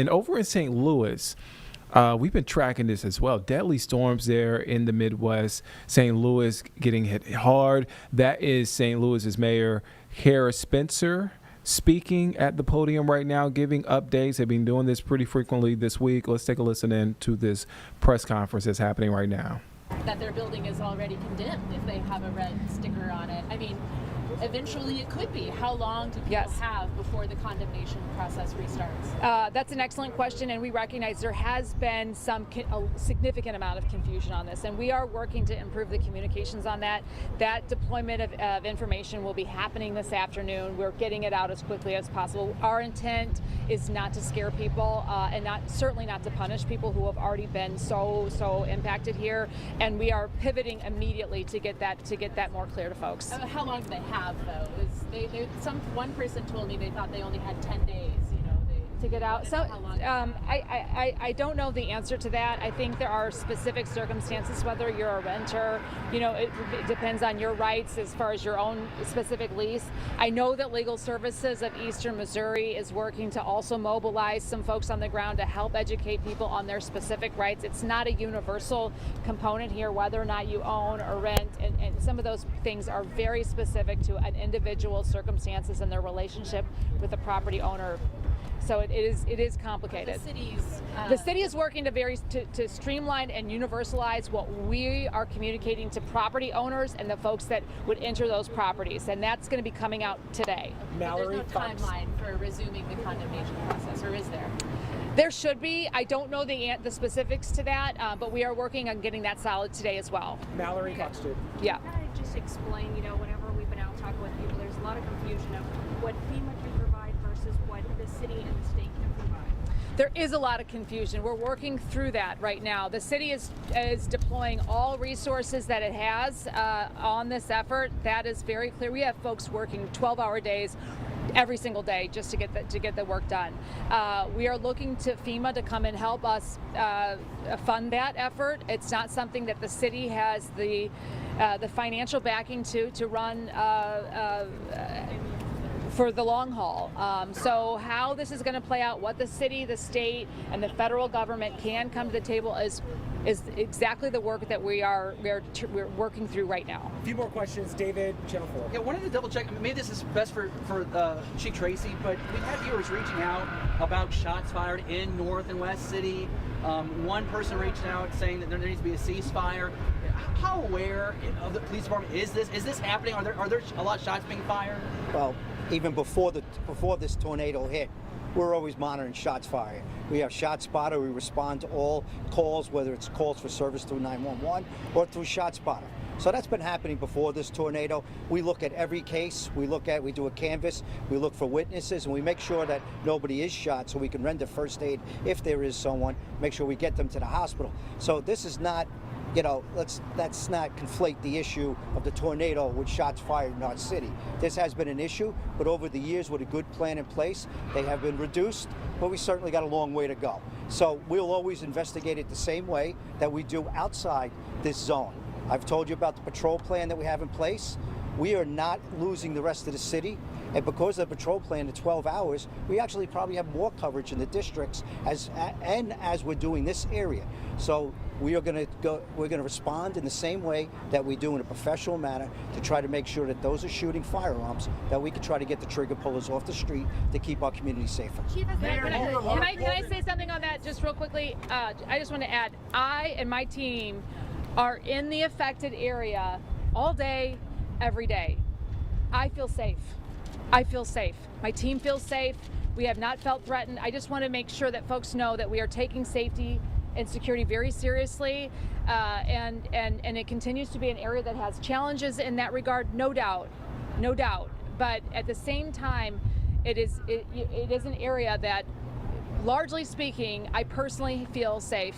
And over in St. Louis, we've been tracking this as well. Deadly storms there in the Midwest. St. Louis getting hit hard. That is St. Louis's Mayor Cara Spencer speaking at the podium right now, giving updates. They've been doing this pretty frequently this week. Let's take a listen in to this press conference that's happening right now. That their building is already condemned if they have a red sticker on it. I mean, eventually it could be. How long do people have before the condemnation process restarts? That's an excellent question, and we recognize there has been a significant amount of confusion on this, and we are working to improve the communications on that. That deployment of information will be happening this afternoon. We're getting it out as quickly as possible. Our intent is not to scare people, and certainly not to punish people who have already been so impacted here. And we are pivoting immediately to get that more clear to folks. How long do they have, though? One person told me they thought they only had 10 days. To get out. So long. I don't know the answer to that. I think there are specific circumstances, whether you're a renter, it depends on your rights as far as your own specific lease. I know that Legal Services of Eastern Missouri is working to also mobilize some folks on the ground to help educate people on their specific rights. It's not a universal component here, whether or not you own or rent, and some of those things are very specific to an individual's circumstances and their relationship with the property owner. So it is complicated. The city is working to streamline and universalize what we are communicating to property owners and the folks that would enter those properties, and that's going to be coming out today. Mallory, there's no timeline for resuming the condemnation process, or is there? There should be. I don't know the specifics to that, but we are working on getting that solid today as well. Mallory Foxton. Yeah. Can I just explain, whenever we've been out talking with people, there's a lot of confusion of what FEMA can provide versus what the city and the state can provide. There is a lot of confusion. We're working through that right now. The city is deploying all resources that it has on this effort. That is very clear. We have folks working 12-hour days every single day just to get the work done. We are looking to FEMA to come and help us fund that effort. It's not something that the city has the financial backing to run for the long haul. So how this is going to play out, what the city, the state, and the federal government can come to the table is exactly the work that we're working through right now. A few more questions, David, Channel 4. Yeah, wanted to double check. Maybe this is best for Chief Tracy, but we've had viewers reaching out about shots fired in North and West City. One person reached out saying that there needs to be a ceasefire. How aware of the police department is this? Is this happening? Are there a lot of shots being fired? Well, even before this tornado hit, we're always monitoring shots fired. We have ShotSpotter. We respond to all calls, whether it's calls for service through 911 or through ShotSpotter. So that's been happening before this tornado. We look at every case. We do a canvass. We look for witnesses, and we make sure that nobody is shot so we can render first aid if there is someone, make sure we get them to the hospital. So this is not, let's not conflate the issue of the tornado with shots fired in our city. This has been an issue, but over the years with a good plan in place, they have been reduced, but we certainly got a long way to go. So we'll always investigate it the same way that we do outside this zone. I've told you about the patrol plan that we have in place. We are not losing the rest of the city. And because of the patrol plan to 12 hours, we actually probably have more coverage in the districts as we're doing this area. So we're going to respond in the same way that we do in a professional manner to try to make sure that those are shooting firearms, that we can try to get the trigger pullers off the street to keep our community safer. Chief, can I say something on that just real quickly? I just want to add, I and my team are in the affected area all day, every day. I feel safe. I feel safe. My team feels safe. We have not felt threatened. I just want to make sure that folks know that we are taking safety and security very seriously, and it continues to be an area that has challenges in that regard, no doubt. But at the same time, it is an area that, largely speaking, I personally feel safe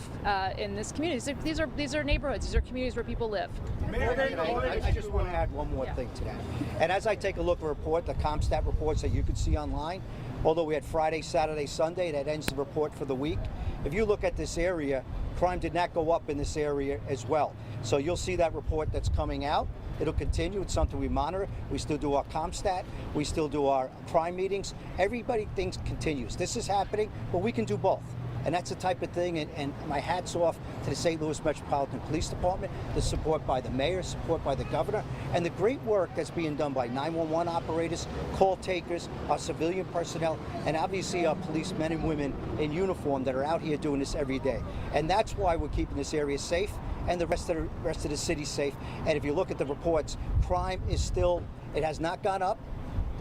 in this community. So these are neighborhoods. These are communities where people live. I just want to add one more thing to that. And as I take a look at the report, the CompStat reports that you can see online, although we had Friday, Saturday, Sunday, that ends the report for the week. If you look at this area, crime did not go up in this area as well. So you'll see that report that's coming out. It'll continue. It's something we monitor. We still do our ComStat. We still do our crime meetings. Everybody thinks continues. This is happening, but we can do both. And that's the type of thing, and my hat's off to the St. Louis Metropolitan Police Department, the support by the mayor, support by the governor, and the great work that's being done by 911 operators, call takers, our civilian personnel, and obviously our policemen and women in uniform that are out here doing this every day. And that's why we're keeping this area safe and the rest of the city safe. And if you look at the reports, crime is still, it has not gone up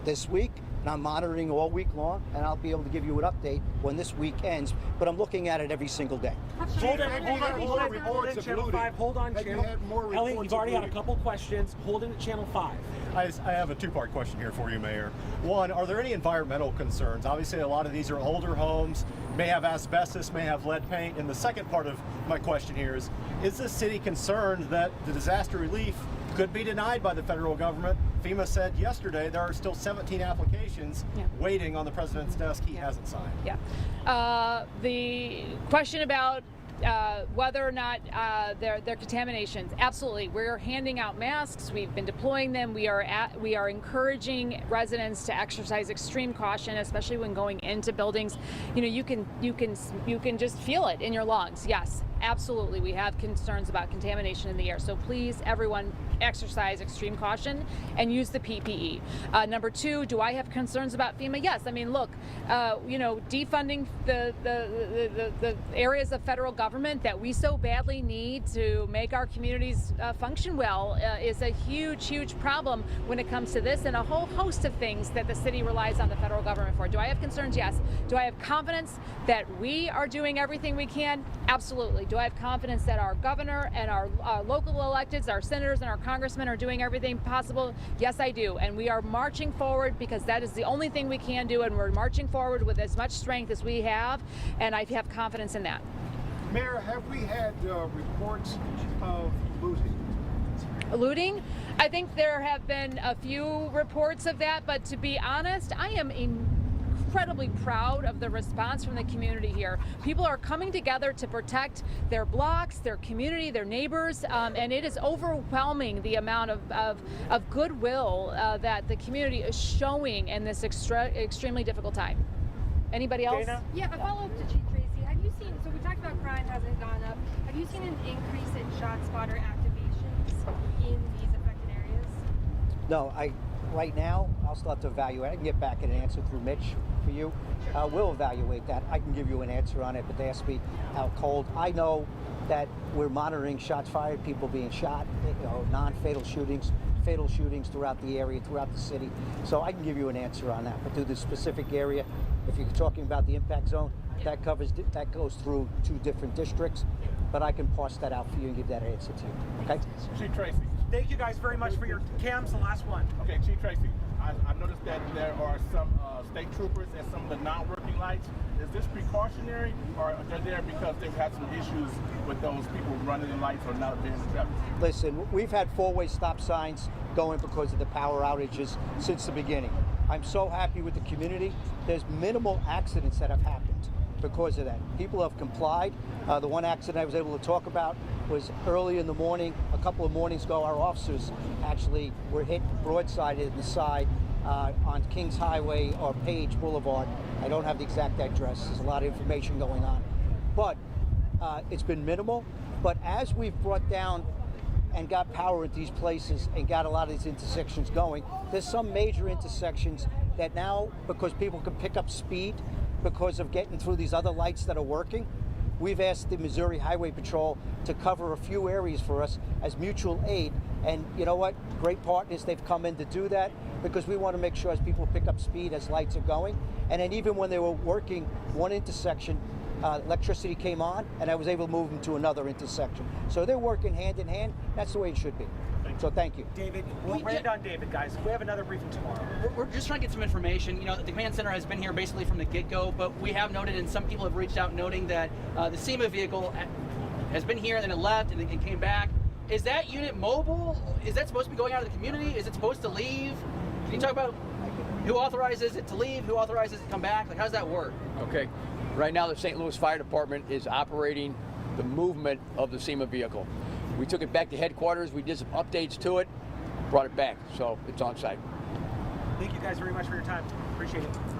this week. And I'm monitoring all week long, and I'll be able to give you an update when this week ends. But I'm looking at it every single day. Hold on, Channel 5. Hold on, Channel. Elliot, you've already had a couple questions. Hold it at Channel 5. I have a two-part question here for you, Mayor. One, are there any environmental concerns? Obviously, a lot of these are older homes, may have asbestos, may have lead paint. And the second part of my question here is the city concerned that the disaster relief could be denied by the federal government? FEMA said yesterday there are still 17 applications waiting on the president's desk he hasn't signed. Yeah. The question about whether or not they're contaminations. Absolutely, we're handing out masks. We've been deploying them. We are encouraging residents to exercise extreme caution, especially when going into buildings. You know, you can just feel it in your lungs. Yes, absolutely, we have concerns about contamination in the air. So please, everyone, exercise extreme caution and use the PPE. Number two, do I have concerns about FEMA? Yes. I mean, look, defunding the areas of federal government that we so badly need to make our communities function well is a huge problem when it comes to this and a whole host of things that the city relies on the federal government for. Do I have concerns? Yes. Do I have confidence that we are doing everything we can? Absolutely. Do I have confidence that our governor and our local electeds, our senators and our congressmen are doing everything possible? Yes, I do. And we are marching forward because that is the only thing we can do, and we're marching forward with as much strength as we have, and I have confidence in that. Mayor, have we had reports of looting? I think there have been a few reports of that, but to be honest, I am incredibly proud of the response from the community here. People are coming together to protect their blocks, their community, their neighbors, and it is overwhelming the amount of goodwill that the community is showing in this extremely difficult time. Anybody else? Dana? Yeah, a follow-up to Chief Tracy. Have you seen, so we talked about crime hasn't gone up. Have you seen an increase in ShotSpotter activations in these affected areas? No, right now, I'll still have to evaluate. I can get back an answer through Mitch for you. We'll evaluate that. I can give you an answer on it, but they asked me how cold. I know that we're monitoring shots fired, people being shot, non-fatal shootings, fatal shootings throughout the area, throughout the city. So I can give you an answer on that. But through the specific area, if you're talking about the impact zone, that goes through 2 different districts. But I can parse that out for you and give that answer to you. Okay? Chief Tracy. Thank you guys very much for your Cam's the last one. Okay, Chief Tracy. I noticed that there are some state troopers at some of the non-working lights. Is this precautionary, or are they there because they've had some issues with those people running the lights or not being in traffic? Listen, we've had 4-way stop signs going because of the power outages since the beginning. I'm so happy with the community. There's minimal accidents that have happened because of that. People have complied. The one accident I was able to talk about was early in the morning. A couple of mornings ago, our officers actually were hit broadside in the side on Kings Highway or Page Boulevard. I don't have the exact address. There's a lot of information going on. But it's been minimal. But as we've brought down and got power at these places and got a lot of these intersections going, there's some major intersections that now, because people can pick up speed because of getting through these other lights that are working, we've asked the Missouri Highway Patrol to cover a few areas for us as mutual aid. And you know what? Great partners, they've come in to do that because we want to make sure as people pick up speed as lights are going. And then even when they were working one intersection, electricity came on and I was able to move them to another intersection. So they're working hand in hand. That's the way it should be. So thank you. David, we're done, David, guys. We have another briefing tomorrow. We're just trying to get some information. You know, the command center has been here basically from the get-go, but we have noted, and some people have reached out noting that the SEMA vehicle has been here, and then it left, and it came back. Is that unit mobile? Is that supposed to be going out of the community? Is it supposed to leave? Can you talk about who authorizes it to leave? Who authorizes it to come back? Like, how does that work? Okay. Right now, the St. Louis Fire Department is operating the movement of the SEMA vehicle. We took it back to headquarters. We did some updates to it. brought it back, so it's on site. Thank you guys very much for your time. Appreciate it.